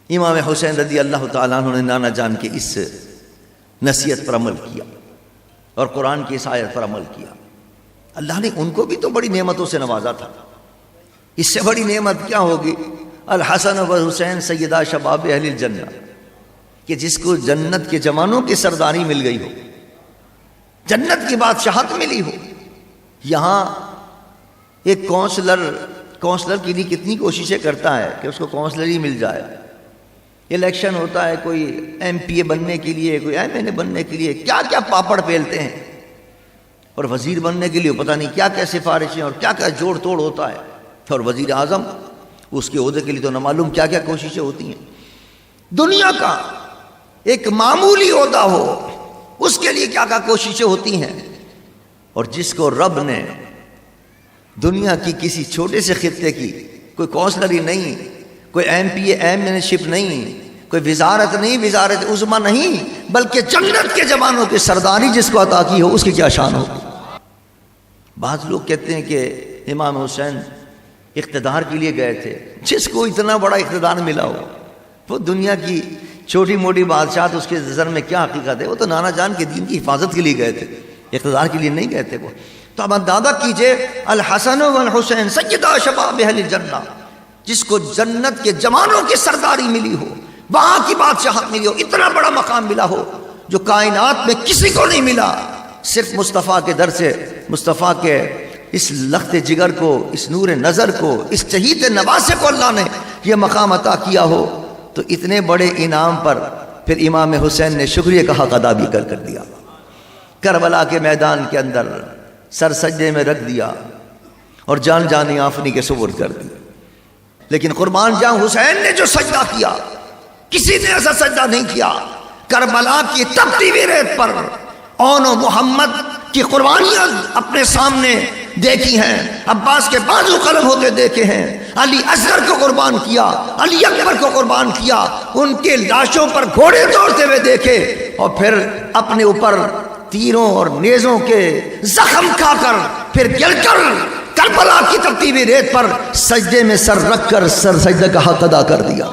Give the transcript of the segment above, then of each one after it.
امام حسین رضی اللہ تعالیٰ عنہ نے نانا جان کے اس نصیحت پر عمل کیا اور قرآن کی اس آیت پر عمل کیا۔ اللہ نے ان کو بھی تو بڑی نعمتوں سے نوازا تھا، اس سے بڑی نعمت کیا ہوگی؟ الحسن والحسین سیدہ شباب اہل الجنہ، کہ جس کو جنت کے جوانوں کی سرداری مل گئی ہو، جنت کی بادشاہت ملی ہو۔ یہاں ایک کونسلر کے لیے کتنی کوششیں کرتا ہے کہ اس کو کونسلر ہی مل جائے۔ الیکشن ہوتا ہے، کوئی ایم پی اے بننے کے لیے، کوئی ایم این اے بننے کے لیے کیا کیا پاپڑ پھیلتے ہیں، اور وزیر بننے کے لیے پتہ نہیں کیا کیا سفارشیں اور کیا کیا جوڑ توڑ ہوتا ہے، اور وزیر اعظم اس کے عہدے کے لیے تو نہ معلوم کیا کیا کوششیں ہوتی ہیں۔ دنیا کا ایک معمولی عہدہ ہو اس کے لیے کیا کیا کوششیں ہوتی ہیں، اور جس کو رب نے دنیا کی کسی چھوٹے سے خطے کی کوئی کونسلر ہی نہیں، کوئی M P A M N ship نہیں، کوئی وزارت نہیں، وزارت عظمیٰ نہیں، بلکہ جنت کے جوانوں کی سرداری جس کو عطا کی ہو اس کی کیا شان ہوگی۔ بعض لوگ کہتے ہیں کہ امام حسین اقتدار کے لیے گئے تھے۔ جس کو اتنا بڑا اقتدار ملا ہو، وہ دنیا کی چھوٹی موٹی بادشاہت اس کے نظر میں کیا حقیقت ہے؟ وہ تو نانا جان کے دین کی حفاظت کے لیے گئے تھے، اقتدار کے لیے نہیں گئے تھے وہ۔ تو اب اندازہ کیجئے، الحسن والحسین سیدہ شباب اہل الجنہ، جس کو جنت کے جوانوں کی سرداری ملی ہو، وہاں کی بادشاہت ملی ہو، اتنا بڑا مقام ملا ہو جو کائنات میں کسی کو نہیں ملا، صرف مصطفیٰ کے در سے، مصطفیٰ کے اس لخت جگر کو، اس نور نظر کو، اس شہید نواسے کو اللہ نے یہ مقام عطا کیا ہو، تو اتنے بڑے انعام پر پھر امام حسین نے شکریہ کا حق ادا بھی کر دیا۔ کربلا کے میدان کے اندر سر سجدے میں رکھ دیا اور جان جانی آفنی کے سپرد کر دی۔ لیکن قربان جاؤں حسین نے جو سجدہ کیا، کسی نے ایسا سجدہ نہیں کیا۔ کربلا کی تپتی ہوئی ریت پر اون و محمد کی قربانیاں اپنے سامنے دیکھی ہیں، عباس کے بازو قلم ہوتے دیکھے ہیں، علی اصغر کو قربان کیا، علی اکبر کو قربان کیا، ان کے لاشوں پر گھوڑے دوڑتے ہوئے دیکھے، اور پھر اپنے اوپر تیروں اور نیزوں کے زخم کھا کر پھر گل کر کربلا کی تپتی ہوئی ریت پر سجدے میں سر رکھ کر سر سجدہ کا حق ادا کر دیا،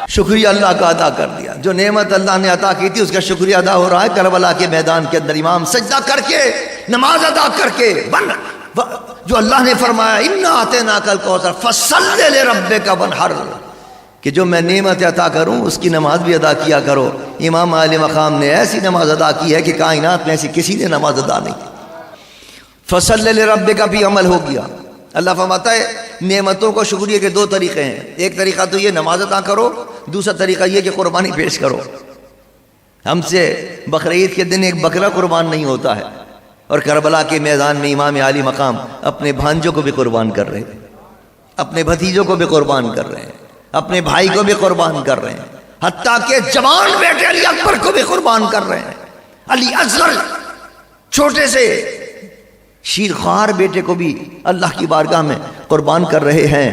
شکریہ اللہ کا ادا کر دیا۔ جو نعمت اللہ نے عطا کی تھی اس کا شکریہ ادا ہو رہا ہے۔ کربلا کے میدان کے اندر امام سجدہ کر کے، نماز ادا کر کے، جو اللہ نے فرمایا اِنَّا أَعْطَيْنَاكَ الْكَوْثَرَ فَصَلِّ لِرَبِّكَ وَانْحَرْ، کہ جو میں نعمت عطا کروں اس کی نماز بھی ادا کیا کرو۔ امام عالی مقام نے ایسی نماز ادا کی ہے کہ کائنات میں ایسی کسی نے نماز ادا نہیں کی۔ فَصَلِّ لِرَبِّكَ بھی عمل ہو گیا۔ اللہ فرماتا ہے نعمتوں کو شکریہ کے دو طریقے ہیں، ایک طریقہ تو یہ نماز ادا کرو، دوسرا طریقہ یہ کہ قربانی پیش کرو۔ ہم سے بقرعید کے دن ایک بکرا قربان نہیں ہوتا ہے، اور کربلا کے میدان میں امام عالی مقام اپنے بھانجوں کو بھی قربان کر رہے ہیں، اپنے بھتیجوں کو بھی قربان کر رہے ہیں، اپنے بھائی کو بھی قربان کر رہے ہیں، حتیٰ کہ جوان بیٹے علی اکبر کو بھی قربان کر رہے ہیں، علی اصغر چھوٹے سے شیرخوار بیٹے کو بھی اللہ کی بارگاہ میں قربان کر رہے ہیں،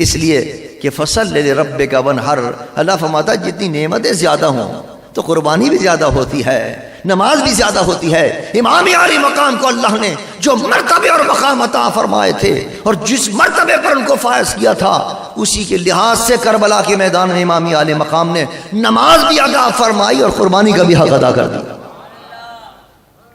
اس لیے کہ فصل لربک وانحر۔ اللہ فرماتا ہے جتنی نعمتیں زیادہ ہوں تو قربانی بھی زیادہ ہوتی ہے، نماز بھی زیادہ ہوتی ہے۔ امام عالی مقام کو اللہ نے جو مرتبے اور مقام عطا فرمائے تھے اور جس مرتبے پر ان کو فائز کیا تھا، اسی کے لحاظ سے کربلا کے میدان میں امام عالی مقام نے نماز بھی ادا فرمائی اور قربانی کا بھی حق ادا کر دیا۔